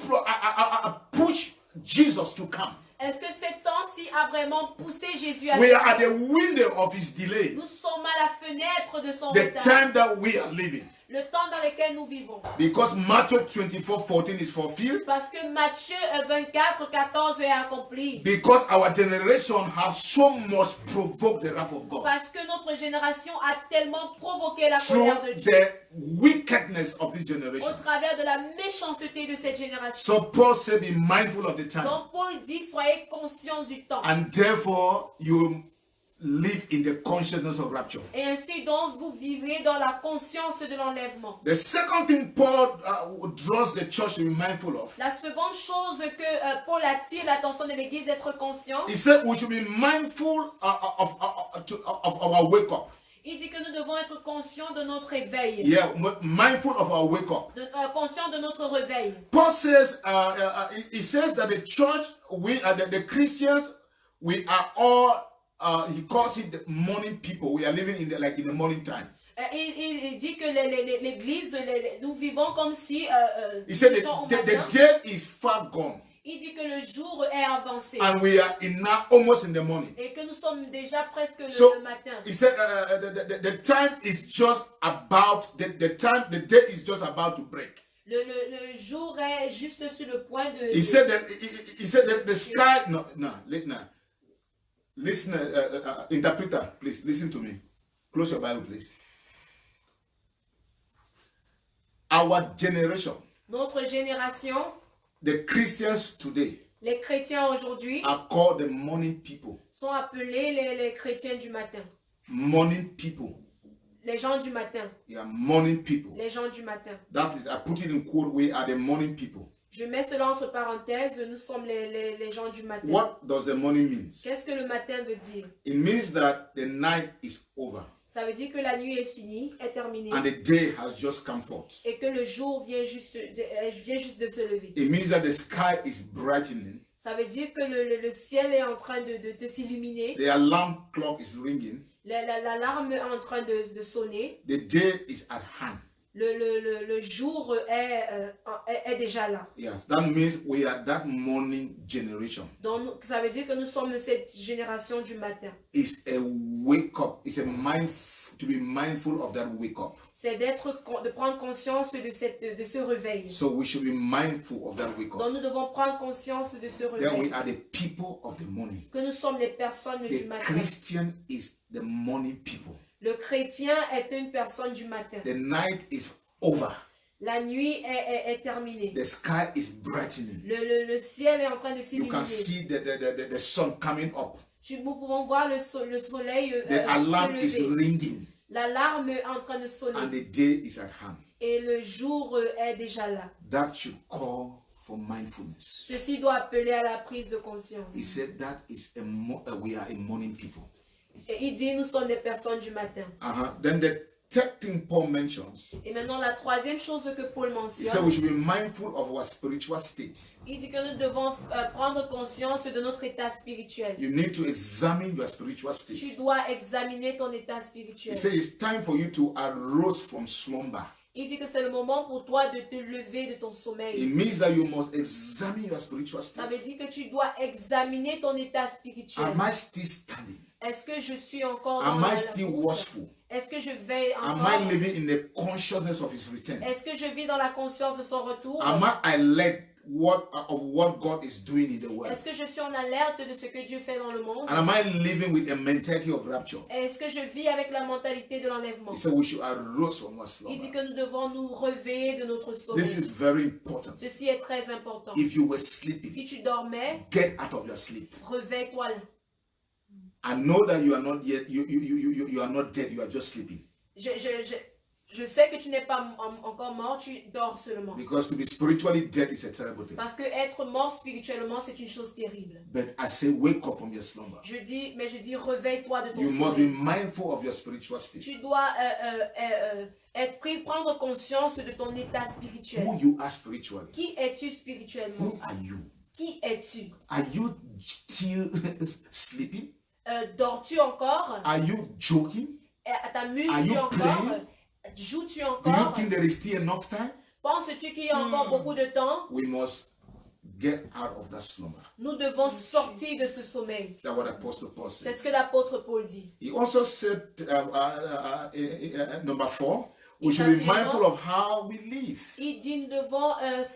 A: pushed Jesus to come.
B: Est-ce que ce temps-ci a vraiment poussé Jésus à
A: We are at
B: venir?
A: the window of his delay.
B: Nous sommes à la fenêtre de son
A: The
B: retard.
A: time that we are living.
B: le temps dans lequel nous vivons.
A: Because Matthew 24:14 is fulfilled.
B: Parce que Matthieu 24, 14 est accompli.
A: Because our generation has so much provoked the wrath of God.
B: Parce que notre génération a tellement provoqué la
A: Through
B: colère de Dieu.
A: the wickedness of this generation.
B: Au travers de la méchanceté de cette génération.
A: So Paul said, be mindful of the time.
B: Donc Paul dit, soyez conscients du temps.
A: And therefore, you live in the consciousness of rapture.
B: Et ainsi donc, vous vivrez dans la conscience de l'enlèvement.
A: The second thing Paul draws the church to be mindful of.
B: La seconde chose que Paul attire l'attention de l'Église d'être conscient.
A: He said we should be mindful of our wake up.
B: Il dit que nous devons être conscients de notre réveil.
A: Yeah, mindful of our wake up.
B: Conscients de notre réveil.
A: Paul says, he says that the church, the Christians, we are all, he calls it the morning people. We are living in the morning time.
B: Il dit que l'Église, nous vivons comme si
A: he said
B: the
A: the day is far gone.
B: Il dit que le jour est avancé.
A: And we are now almost in the morning.
B: Et que nous sommes déjà presque
A: So,
B: le matin.
A: He said the time is just about, the day is just about to break.
B: Le jour est juste sur le point de...
A: He said that the sky, no, listen, interpreter, please, listen to me. Close your Bible, please. Our generation,
B: notre génération,
A: the Christians today,
B: les chrétiens aujourd'hui,
A: are called the morning people.
B: sont appelés les chrétiens du matin.
A: Morning people.
B: Les gens du matin.
A: Yeah, morning people.
B: Les gens du matin.
A: That is, I put it in quote, we are the morning people.
B: Je mets cela entre parenthèses, nous sommes les gens du matin.
A: What does the morning mean?
B: Qu'est-ce que le matin veut dire?
A: It means that the night is over.
B: Ça veut dire que la nuit est finie, est terminée.
A: And the day has just come forth.
B: Et que le jour vient juste de se lever.
A: It means that the sky is brightening.
B: Ça veut dire que le ciel est en train de s'illuminer.
A: The alarm clock is ringing.
B: L'alarme est en train de sonner.
A: The day is at hand.
B: Le jour est déjà là.
A: Yes, that means we are that morning generation.
B: Donc, ça veut dire que nous sommes cette génération du matin.
A: It's a wake up. It's a to be mindful of that wake up.
B: C'est de prendre conscience de ce réveil.
A: So we should be mindful of that wake up.
B: Donc, nous devons prendre conscience de ce réveil.
A: That we are the people of the morning.
B: Que nous sommes les personnes du matin.
A: The Christian is the morning people.
B: Le chrétien est une personne du matin.
A: The night is over.
B: La nuit est terminée.
A: The sky is brightening.
B: Le ciel est en train de
A: You can
B: s'illuminer.
A: see the sun coming up.
B: Nous pouvons voir le soleil
A: The alarm is
B: se lever.
A: ringing.
B: L'alarme est en train de sonner.
A: And the day is at hand.
B: Et le jour est déjà là.
A: That should call for mindfulness.
B: Ceci doit appeler à la prise de conscience.
A: He said that is we are a morning people.
B: Et il dit, nous sommes des personnes du matin.
A: Then the third thing Paul mentions,
B: Et maintenant, la troisième chose que Paul
A: he said
B: mentionne,
A: we should be mindful of our spiritual state.
B: il dit que nous devons prendre conscience de notre état spirituel.
A: You need to examine your spiritual
B: Tu
A: state.
B: dois examiner ton état
A: He
B: spirituel.
A: said it's time for you to arouse from slumber.
B: Il dit que c'est le moment pour toi de te lever de ton
A: It
B: sommeil.
A: means that you must examine your spiritual
B: Ça
A: state.
B: veut dire que tu dois examiner ton état spirituel.
A: Am I still standing?
B: Est-ce que je suis encore dans
A: Am
B: la
A: I still
B: course?
A: watchful?
B: Est-ce que je veille
A: Am
B: encore?
A: I living in the consciousness of his return?
B: Est-ce que je vis dans la conscience de son retour?
A: Am I led of what God is doing in the world?
B: Est-ce que je suis en alerte de ce que Dieu fait dans le monde?
A: And am I living with a mentality of rapture?
B: Est-ce que je vis avec la mentalité de l'enlèvement?
A: He said we should arouse from our
B: Il dit
A: slumber.
B: que nous devons nous réveiller de notre sommeil.
A: This is very important.
B: Ceci est très important.
A: If you were sleeping,
B: Si tu dormais,
A: get out of your sleep.
B: réveille-toi.
A: I know that you are not yet, you are not dead, you are just sleeping.
B: Je sais que tu n'es pas encore mort, tu dors seulement.
A: Because to be spiritually dead is a terrible thing.
B: Parce que être mort spirituellement, c'est une chose terrible.
A: But I say wake up from your slumber.
B: Je dis réveille-toi de ton
A: You must be
B: sommeil.
A: mindful of your spiritual state.
B: Tu dois prendre conscience de ton état spirituel.
A: Who you are spiritually.
B: Qui es-tu spirituellement?
A: Who are you?
B: Qui es-tu?
A: Are you still sleeping?
B: Dors-tu encore?
A: Are you joking? Are
B: T'amuses-tu
A: you
B: encore?
A: playing?
B: Joues-tu
A: Do you
B: encore?
A: think there is still enough time?
B: Penses-tu qu'il y a encore beaucoup de temps?
A: We must get out of that slumber.
B: Nous devons sortir de ce sommeil.
A: That's what Apostle Paul
B: C'est
A: said.
B: ce que l'apôtre Paul dit.
A: He also said, number 4, We should be mindful of how we live.
B: Il dit nous devons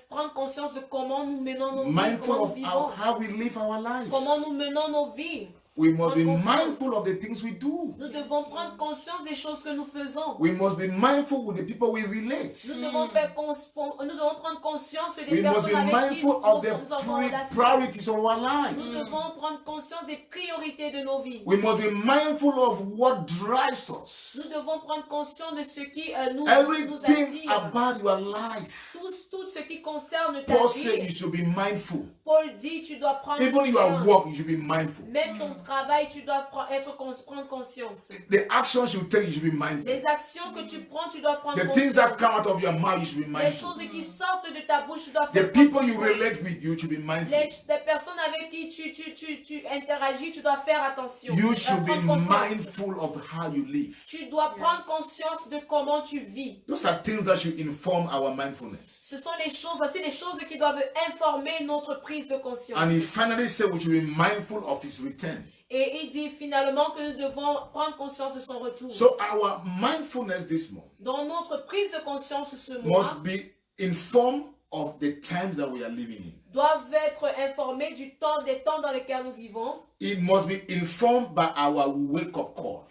B: prendre conscience de comment nous menons nos vies,
A: Mindful
B: comment nous
A: of
B: vivons,
A: how we live our lives.
B: comment nous menons nos vies.
A: We must be
B: Prendre conscience.
A: mindful of the things we do.
B: Nous devons prendre conscience des choses que nous faisons.
A: We must be mindful with the people we relate.
B: Nous devons prendre conscience des
A: We must be
B: personnes avec qui
A: mindful of the
B: nous avons relation.
A: priorities of our
B: Nous
A: lives.
B: devons prendre conscience des priorités de nos vies.
A: We must be mindful of what drives us.
B: Nous devons prendre conscience de ce qui nous
A: Everything
B: attire.
A: about your life.
B: Tout ce qui concerne ta
A: Paul said you
B: vie.
A: should be mindful.
B: Paul dit tu dois prendre
A: Even your
B: conscience.
A: work, you should be mindful.
B: Même ton travail, tu dois prendre conscience.
A: The actions you take, you should be mindful.
B: Les actions que tu prends, tu dois prendre
A: The things that
B: conscience.
A: come out of your mouth, you should be
B: Les
A: mindful.
B: choses qui sortent de ta bouche, tu dois
A: The
B: faire
A: people
B: prendre
A: you
B: conscience.
A: relate with, you should be mindful.
B: Les personnes avec qui tu interagis, tu dois faire attention.
A: You
B: Tu dois
A: should be
B: prendre conscience.
A: mindful of how you live.
B: Tu dois prendre conscience de comment tu vis.
A: Those are things that should inform our mindfulness.
B: Ce sont les choses, voici les choses qui doivent informer notre prise de conscience.
A: And he finally said we should be mindful of his return.
B: Et il dit finalement que nous devons prendre conscience de son retour.
A: So our mindfulness this month
B: Dans notre prise de conscience ce mois,
A: must be informed of the times that we are living in.
B: doivent être informés des temps dans lesquels nous vivons.
A: It must be informed by our wake-up call.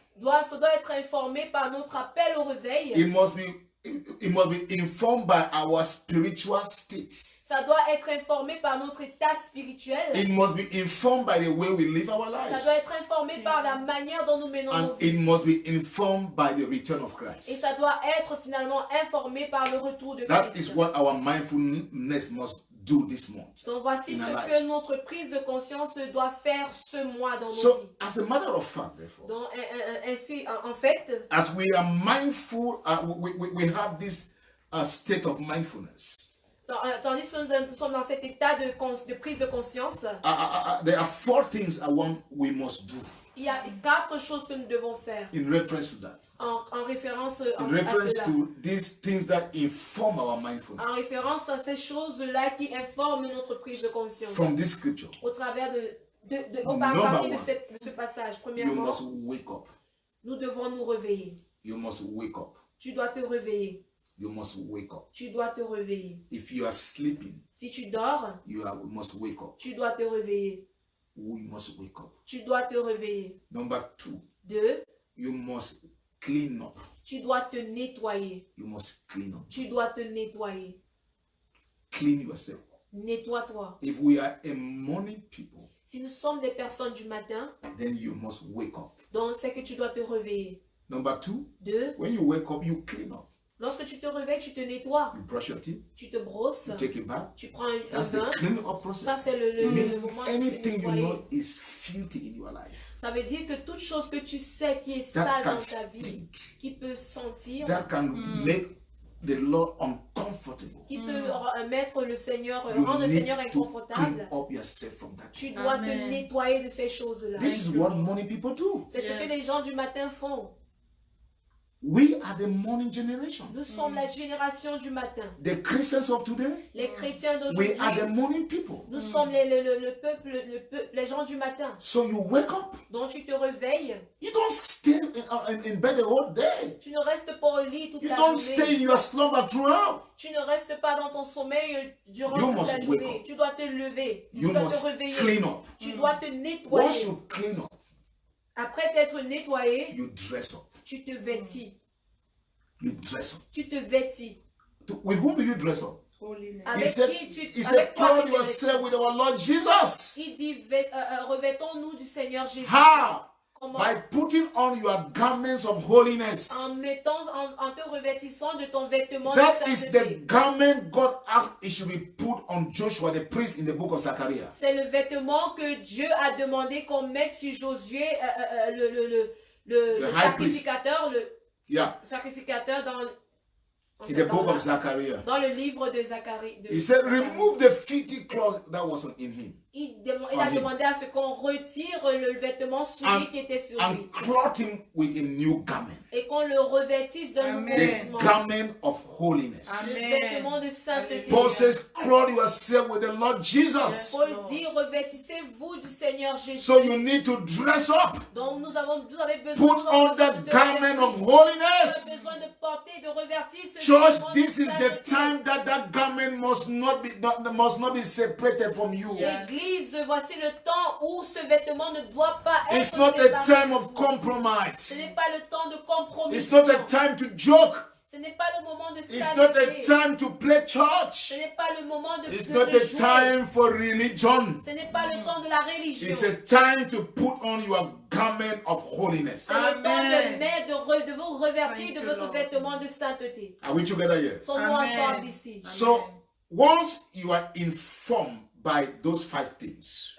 B: Ça doit être informé par notre appel au réveil.
A: It must be informed by our spiritual state.
B: Ça doit être informé par notre état spirituel.
A: It must be informed by the way we live our
B: Ça
A: lives.
B: doit être informé par la manière dont nous menons nos
A: And
B: vies.
A: it must be informed by the return of
B: Et
A: Christ.
B: ça doit être finalement informé par le retour de
A: That
B: Christ.
A: is what our mindfulness must do this month.
B: Donc voici
A: in
B: ce
A: our
B: que
A: lives.
B: notre prise de conscience doit faire ce mois dans nos
A: So,
B: vies.
A: as a matter of fact, therefore,
B: Donc, ainsi, en fait,
A: as we are mindful, we have this state of mindfulness.
B: tandis que nous sommes dans cet état de prise de conscience,
A: There are 4 things I want we must do
B: il y a 4 choses que nous devons faire
A: in reference to that.
B: en référence
A: In
B: à
A: reference
B: cela.
A: to these things that inform our
B: En
A: mindfulness
B: référence à ces choses-là qui informent notre prise de conscience.
A: from this scripture.
B: Au travers à
A: Number
B: partir de
A: one.
B: ce passage,
A: You
B: premièrement,
A: must wake up.
B: nous devons nous réveiller.
A: You must wake up.
B: Tu dois te réveiller.
A: You must wake up.
B: Tu dois te réveiller.
A: If you are sleeping,
B: Si tu dors,
A: you must wake up.
B: tu dois te réveiller.
A: We must wake up.
B: Tu dois te réveiller.
A: Number 2,
B: 2.
A: you must clean up.
B: Tu dois te nettoyer.
A: You must clean up.
B: Tu dois te nettoyer.
A: Clean yourself.
B: Nettoie-toi.
A: If we are a morning people,
B: Si nous sommes des personnes du matin,
A: then you must wake up.
B: donc c'est que tu dois te réveiller.
A: Number 2,
B: 2.
A: when you wake up, you clean up.
B: Lorsque tu te réveilles, tu te nettoies.
A: You brush your teeth,
B: Tu te brosses.
A: you take a bath.
B: Tu prends un
A: That's the
B: bain.
A: cleaning up
B: Ça,
A: process.
B: c'est le
A: It means
B: moment de se
A: anything you
B: nettoyer.
A: know is filthy in your life,
B: Ça veut dire que toute chose que tu sais qui est
A: that
B: sale
A: can
B: dans ta vie,
A: stink,
B: qui peut sentir,
A: that can make the Lord uncomfortable.
B: qui peut mettre le Seigneur,
A: You
B: rendre le
A: need
B: Seigneur
A: to
B: inconfortable,
A: clean up yourself from that.
B: tu dois te
C: Amen.
B: nettoyer de ces choses-là.
A: This is what morning people do.
B: C'est ce que les gens du matin font.
A: We are the morning generation.
B: Nous sommes la génération du matin.
A: The Christians of today,
B: Les chrétiens
A: we are the
B: d'aujourd'hui,
A: morning people.
B: nous sommes le peuple, les gens du matin.
A: So you wake up,
B: Donc tu te réveilles,
A: you don't stay in bed the whole day.
B: tu ne restes pas au lit toute
A: You
B: la
A: don't stay in
B: journée.
A: your slumber throughout.
B: Tu ne restes pas dans ton sommeil durant
A: You
B: toute
A: must
B: la
A: wake
B: journée.
A: up.
B: Tu dois te lever. Tu
A: You
B: dois
A: must
B: te réveiller.
A: clean up.
B: Tu dois te
A: Once
B: nettoyer.
A: you clean up,
B: Après t'être nettoyé,
A: you dress up.
B: tu te vêtis.
A: You dress up.
B: Tu te vêtis.
A: With whom do you dress up?
C: Holiness.
A: He
B: Avec
A: said,
B: qui tu
A: he said,
B: avec quoi
A: clothe
B: tu te
A: yourself
B: vêtis?
A: with our Lord Jesus.
B: Il dit revêtons-nous du Seigneur Jésus.
A: How?
B: Comment?
A: By putting on your garments of holiness.
B: En te revêtissant de ton vêtement de
A: That is the
B: sainteté.
A: garment God asked it should be put on Joshua the priest in the book of Zechariah.
B: C'est le vêtement que Dieu a demandé qu'on mette sur Josué, le
A: The high priest.
B: sacrificateur,
A: Yeah,
B: sacrificateur
A: in the book of Zechariah.
B: dans le livre de Zacharie.
A: He said, remove the filthy clothes that was in him.
B: il a demandé à ce qu'on retire le vêtement souillé qui était sur
A: and
B: lui.
A: clothe him with a new garment.
B: Et qu'on le revêtisse d'un nouveau
A: The
B: vêtement.
A: garment of holiness.
B: Le vêtement de sainteté.
A: Paul says, clothe yourself with the Lord Jesus.
B: Paul dit, revêtissez-vous du Seigneur Jésus.
A: So you need to dress up.
B: Donc vous avez besoin
A: Put on the garment of holiness.
B: besoin de porter, de revêtir ce
A: Church,
B: vêtement de
A: this is the
B: sainteté.
A: time that garment must not be separated from you.
B: L'église, voici le temps où ce vêtement ne doit pas être
A: It's not a
B: séparé
A: time
B: de
A: of
B: vous. Ce
A: compromise.
B: n'est pas le temps de compromis.
A: It's not a time to joke.
B: Ce n'est pas le moment de
A: It's not a
B: s'amuser.
A: time to play church.
B: Ce n'est pas le moment de
A: It's
B: de
A: not a
B: jouer.
A: time for religion.
B: Ce n'est pas le temps de la religion.
A: It's a time to put on your garment of holiness.
B: C'est le temps
C: Amen.
B: de mettre, de vous revêtir
C: Thank
B: de
C: you,
B: votre
C: Lord.
B: vêtement de sainteté.
A: Are we together here?
B: Sommes-nous
C: Amen.
B: ensemble ici.
A: So once you are informed by those 5 things,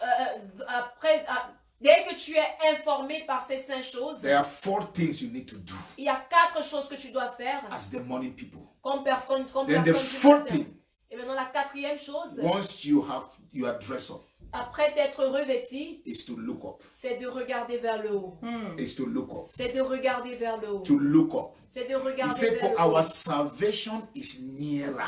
B: Dès que tu es informé par ces 5 choses,
A: there are 4 things you need to do
B: il y a 4 choses que tu dois faire
A: as the morning people.
B: comme personne.
A: Then the
B: du
A: 4th
B: matin.
A: thing,
B: Et maintenant la 4e chose,
A: once you are dressed up,
B: après d'être revêti,
A: is to look up.
B: c'est de regarder vers le haut.
A: Is to look up.
B: C'est de regarder vers le haut.
A: To look up.
B: C'est de
A: He
B: regarder
A: said,
B: vers
A: for
B: le haut.
A: our salvation is nearer.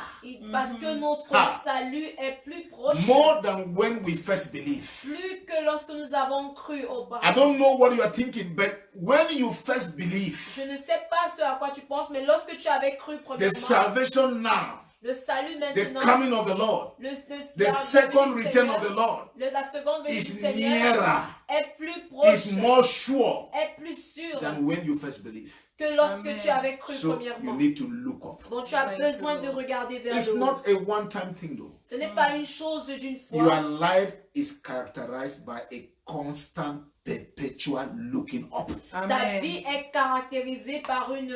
B: Parce que notre
A: Ah.
B: salut est plus proche.
A: More than when we first believed.
B: Plus que lorsque nous avons cru
A: I
B: auparavant.
A: don't know what you are thinking, but when you first believe,
B: Je ne sais pas ce à quoi tu penses, mais lorsque tu avais cru
A: the
B: premièrement,
A: salvation now,
B: le salut
A: the
B: maintenant,
A: coming of the Lord, the second return of the Lord
B: la seconde venue du
A: is
B: Seigneur
A: nearer,
B: est plus proche,
A: is more sure
B: est plus sûr
A: than when you first believed.
B: que lorsque
C: Amen.
B: tu avais cru
A: So you
B: premièrement.
A: need to look up.
B: Donc tu as
C: Thank
B: besoin
C: you,
B: de
C: Lord.
B: regarder vers
A: It's
B: le haut.
A: not a one-time thing though.
B: Ce n'est pas une chose d'une
A: Your
B: fois.
A: life is characterized by a constant, perpetual looking up.
B: Ta vie est caractérisée par une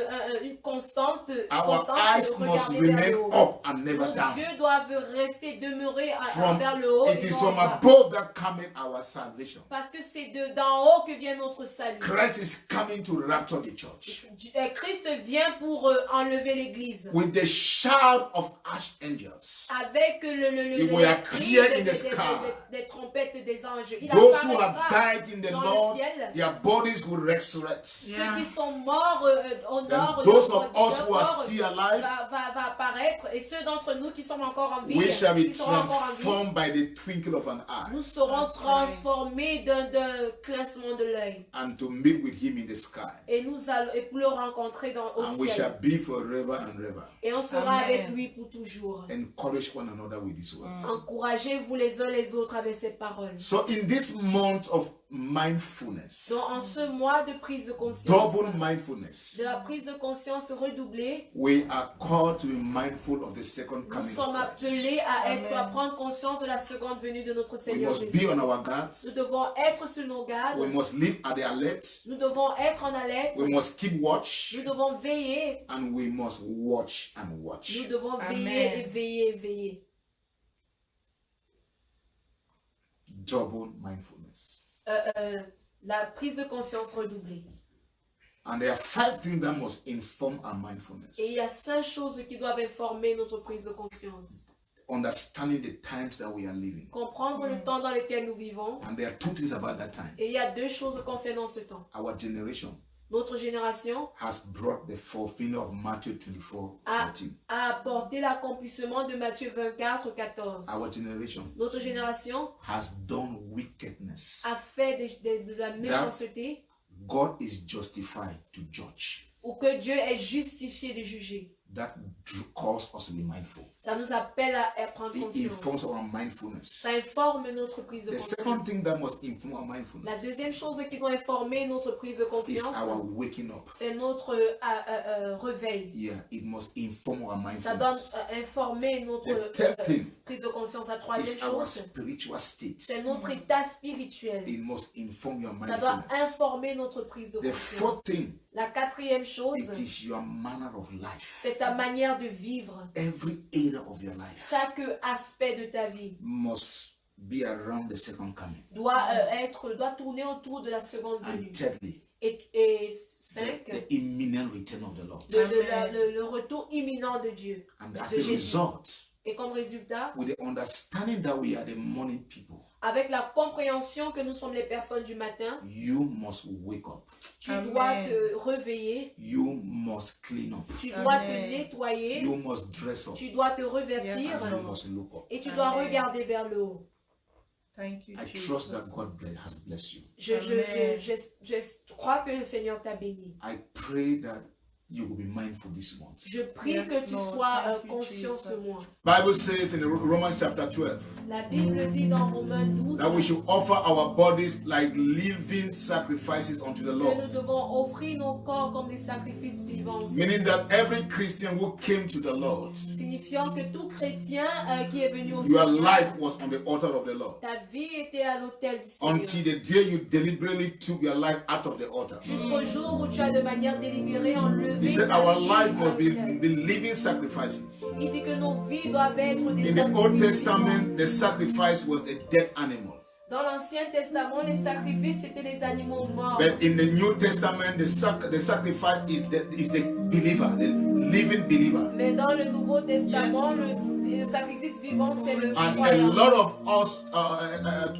B: constante,
A: Our
B: constance
A: eyes
B: de
A: must
B: regarder vers
A: remain
B: le haut.
A: up and never
B: Nos
A: down.
B: yeux doivent rester, demeurer
A: From,
B: vers le haut.
A: it
B: et
A: is
B: non
A: from
B: en bas.
A: above that cometh our salvation.
B: Parce que c'est d'en haut que vient notre salut.
A: Christ is coming to rapture the church
B: Christ vient pour enlever l'église.
A: with the shout of archangels.
B: Avec
A: It will appear in the sky.
B: des trompettes des anges. Il
A: Those who
B: apparaîtra
A: have died in the
B: dans
A: Lord,
B: le ciel.
A: their bodies will resurrect.
B: Ceux qui sont morts au
A: Then
B: nord,
A: those
B: leur
A: of us who are
B: corps
A: still alive,
B: va apparaître. Et ceux d'entre nous qui sommes encore en vie,
A: we shall be
B: qui seront encore en vie,
A: transformed by the twinkle of an eye
B: nous serons
C: That's right.
B: transformés d'un classement de l'œil.
A: and to meet with him in the sky.
B: Et nous allons et pour le rencontrer au
A: And we
B: ciel.
A: shall be forever and ever.
B: Et on sera
C: Amen.
B: avec lui pour toujours.
A: Encourage one another with these words.
B: Encouragez-vous les uns les autres avec ces paroles.
A: So in this month of mindfulness,
B: Donc en ce mois de prise de conscience,
A: double mindfulness,
B: de la prise de conscience redoublée,
A: we are called to be mindful of the second
B: nous
A: coming
B: sommes
A: of Christ.
B: appelés à
C: Amen.
B: prendre conscience de la seconde venue de notre
A: We
B: Seigneur
A: must
B: Jésus.
A: be on our guard.
B: Nous devons être sur nos gardes.
A: We must live at the alert.
B: Nous devons être en alerte.
A: We must keep watch.
B: Nous devons veiller.
A: And we must watch and watch.
B: Nous devons
C: Amen.
B: veiller et veiller et veiller.
A: Double mindfulness.
B: La prise de conscience redoublée.
A: And there are 5 things that must inform our mindfulness.
B: Et il y a 5 choses qui doivent informer notre prise de conscience.
A: Understanding the times that we are living.
B: Comprendre le temps dans lequel nous vivons.
A: And there are 2 things about that time.
B: Et il y a 2 choses concernant ce temps.
A: Our generation
B: Notre génération
A: has brought the fulfilling of Matthew 24:14.
B: a apporté l'accomplissement de Matthieu 24, 14.
A: Our generation
B: Notre génération
A: has done wickedness.
B: a fait de la méchanceté
A: God is justified to judge.
B: ou que Dieu est justifié de juger.
A: That calls us to be mindful.
B: Ça nous appelle à prendre
A: It informs
B: conscience.
A: our mindfulness.
B: Ça informe notre prise de
A: The second
B: conscience.
A: thing that must inform our
B: La
A: mindfulness
B: deuxième chose qui doit informer notre prise de
A: is
B: conscience,
A: our waking up.
B: c'est notre réveil.
A: Yeah, it must inform our
B: Ça doit
A: mindfulness.
B: informer notre
A: The third thing
B: prise de conscience. La troisième
A: is our
B: chose,
A: spiritual state.
B: c'est notre état spirituel.
A: It must inform your
B: Ça doit
A: mindfulness.
B: informer notre prise de
A: The
B: conscience.
A: fourth thing,
B: La quatrième chose,
A: it is your manner of life.
B: c'est ta manière de vivre.
A: Every area of your life
B: Chaque aspect de ta vie
A: must be around the second coming.
B: doit tourner autour de la seconde
A: And
B: venue.
A: thirdly,
B: Et 5,
A: the imminent return of the Lord.
B: le retour imminent de Dieu.
A: And as
B: de
A: a
B: Jésus.
A: result,
B: Et comme résultat,
A: with the understanding that we are the morning people,
B: avec la compréhension que nous sommes les personnes du matin,
A: you must wake up.
B: tu
C: Amen.
B: dois te réveiller,
A: You must clean up.
B: tu dois te
C: Amen.
B: nettoyer,
A: You must dress up.
B: tu dois te revêtir
C: Yes,
A: And you
C: Lord.
A: must look up.
B: et tu dois
C: Amen.
B: regarder vers le haut.
C: Thank you,
A: I
C: Jesus.
A: trust that God has blessed you.
C: Amen.
B: Je crois que le Seigneur t'a béni.
A: I pray that you will be mindful this month.
B: Je prie
C: Yes,
B: que tu
C: Lord.
B: sois
C: Thank you,
B: conscient ce
C: Jesus.
B: mois.
A: Bible says in Romans chapter 12
B: La Bible dit dans Romains 12
A: that we should offer our bodies like living sacrifices unto the
B: que
A: Lord.
B: nous devons offrir nos corps comme des sacrifices vivants.
A: Meaning that every Christian who came to the Lord,
B: Signifiant que tout chrétien qui est venu au
A: your
B: Seigneur,
A: life was on the altar of the Lord.
B: ta vie était à l'autel du Seigneur.
A: Until the day you deliberately took your life out of the altar.
B: Jusqu'au jour où tu as de manière délibérée enlevé
A: He said
B: ta
A: our
B: vie
A: life
B: à
A: must be
B: l'autel.
A: the living sacrifices.
B: Il dit que nos vies doivent être des
A: In the Old
B: sacrifices vivants.
A: Testament, the sacrifice was a dead animal.
B: Dans l'Ancien Testament, les sacrifices c'était des animaux morts.
A: But in the New Testament, the sacrifice is the believer, the living believer.
B: Mais dans le Nouveau Testament,
C: Yes.
B: le sacrifice vivant c'est le
A: And a
B: croyant.
A: lot of us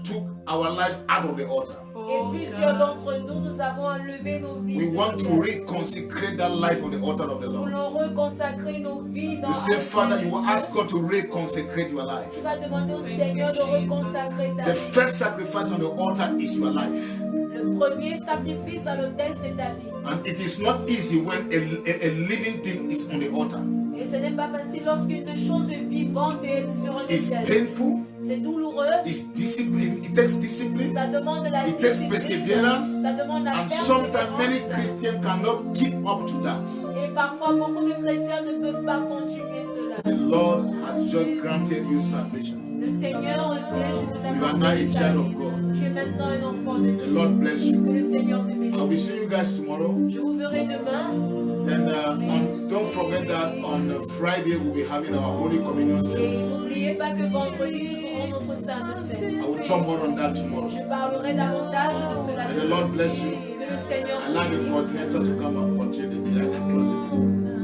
A: took our lives out of the altar.
B: Et
C: Oh,
B: plusieurs
C: God.
B: d'entre nous, nous avons enlevé nos vies.
A: We
B: de
A: want to
B: l'autel.
A: reconsecrate that life on the altar of the
B: Nous voulons
A: Lord.
B: reconsacrer nos vies dans
A: You say,
B: l'autel
A: Father,
B: de
A: you will
B: Dieu.
A: ask God to reconsecrate your
B: Tu
A: life.
B: vas demander au
C: Thank
B: Seigneur
C: you,
B: de
C: Jesus.
B: reconsacrer ta
A: The
B: vie.
A: first sacrifice on the altar is your life.
B: Le premier sacrifice à l'autel, c'est ta vie.
A: And it is not easy when a living thing is on the altar.
B: Et ce n'est pas facile lorsqu'une chose vivante est sur un
A: It's
B: autel.
A: painful,
B: C'est douloureux.
A: it's discipline, it takes discipline.
B: Ça demande de la
A: It takes
B: discipline.
A: perseverance.
B: Ça demande la
A: And sometimes many
B: persévérance.
A: Christians cannot keep up to that.
B: Et parfois, beaucoup de chrétiens ne peuvent pas continuer cela.
A: The Lord has just granted you salvation.
B: Le Seigneur vient juste
A: You are now a child of God.
B: Tu es maintenant un enfant de
A: The
B: Dieu.
A: Lord bless you.
B: Que le Seigneur te
A: I will
B: bénisse.
A: see you guys tomorrow.
B: Je vous verrai demain.
A: And don't forget that on Friday we'll be having our Holy Communion
B: Et
A: service.
B: n'oubliez pas que vendredi, nous aurons notre Sainte Seine.
A: I will talk more on that tomorrow.
B: Je parlerai davantage de cela.
A: And the Lord bless you.
B: Que le Seigneur
A: Allow
B: te
A: the
B: bénisse.
A: coordinator to come and continue the meeting and close the meeting.